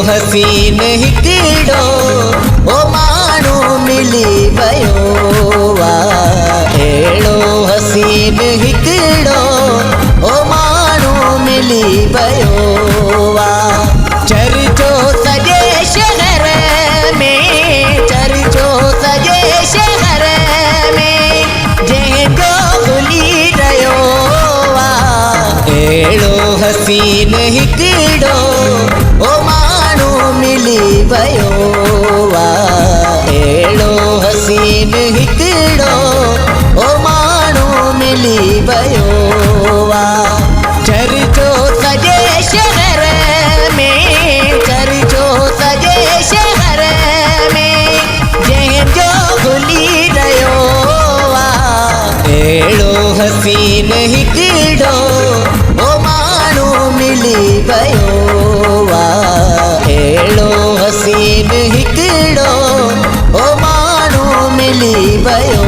हसीन हिकिड़ो ओ माण्हू मिली वियो अहिड़ो हसीन हिकिड़ो ओ माण्हू मिली वियो चर्चो सॼे शहर में चर्चो सॼे शहर में जंहिंजो खुली रहियो अहिड़ो हसीन हिकिड़ो ओ माण्हू मिली वियो अहिड़ो हसीन हिकिड़ो ओ माण्हू मिली वियो चर्चो सॼे शहर में चर्चो सॼे शहर में जंहिंजो खुली रहियो अहिड़ो हसीन हिकिड़ो ओ माण्हू मिली वियो अहिड़ो हसीन हिकिड़ो ओ माण्हू मिली वियो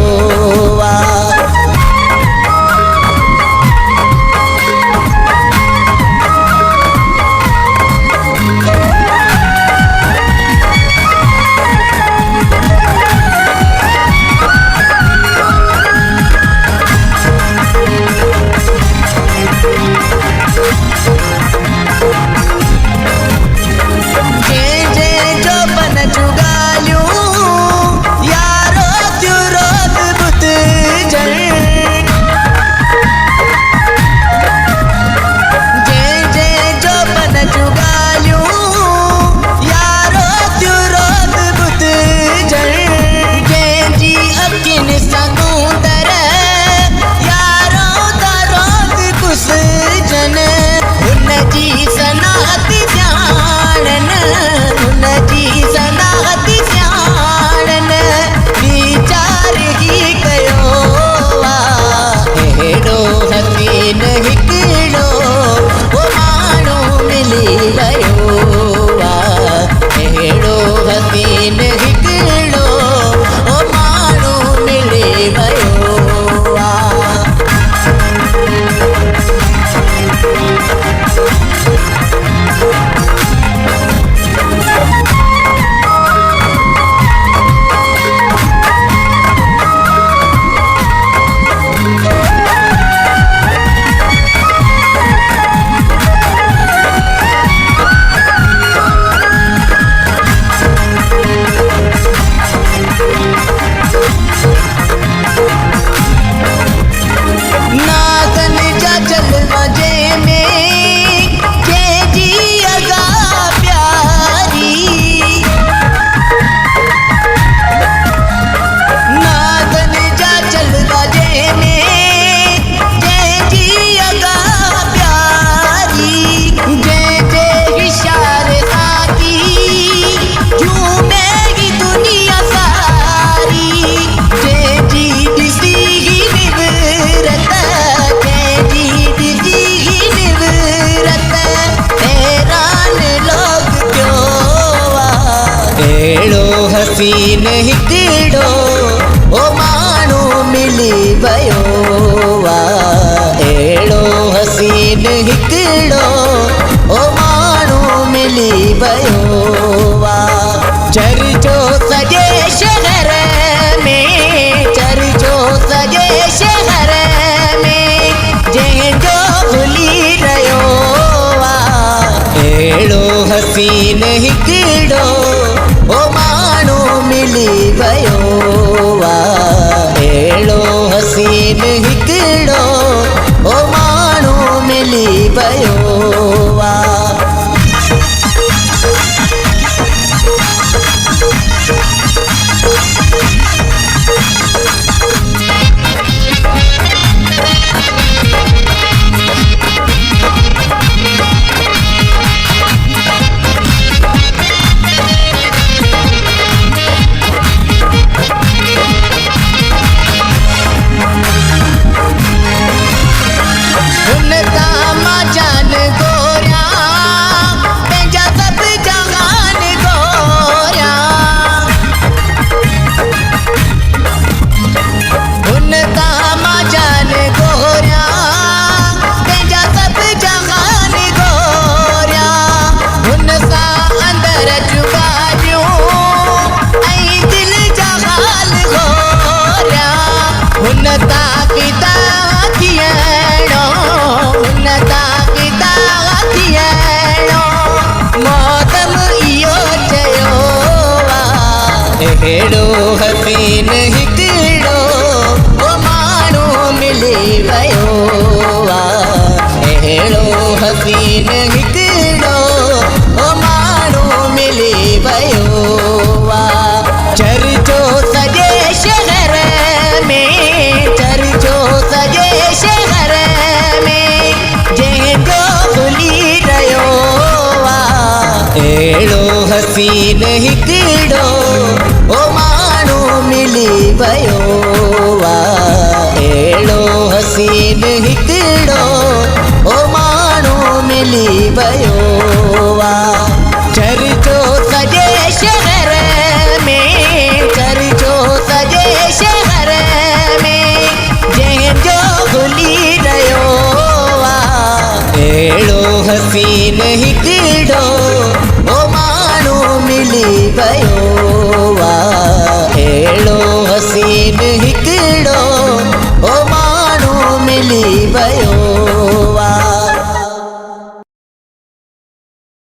हसीन हिकिड़ो ओ माण्हू मिली वियो अहिड़ो हसीन हिकिड़ो ओ माण्हू मिली वियो चर्चो सॼे शहर में चर्चो सॼे शहर में जंहिंजो खुली रहियो अहिड़ो हसीन हिकिड़ो ओ माण्हू मिली वियो अहिड़ो हसीन हिकिड़ो ओ माण्हू मिली वियो हुन ताक़ीदा थियणो, हुन ताक़ीदा थियणो, मौतम इहो चयो आहे। अहिड़ो हसीन हिकिड़ो ओ माण्हू मिली वियो आहे। अहिड़ो हसीन हिकिड़ो ओ माण्हू मिली वियो आहे। चर्चो सॼे शहर में, चर्चो सॼे शहर में, जंहिंजो खुली रहियो आहे। अहिड़ो हसीन हिकिड़ो ओ माण्हू मिली वियो आहे। अहिड़ो हसीन हिकिड़ो ओ माण्हू मिली वियो आहे। चर्चो सॼे शहर में, चर्चो सॼे शहर में, जंहिंजो खुली रहियो आहे। अहिड़ो हसीन हिकिड़ो ओ माण्हू मिली वियो आहे। अहिड़ो हसीन हिकिड़ो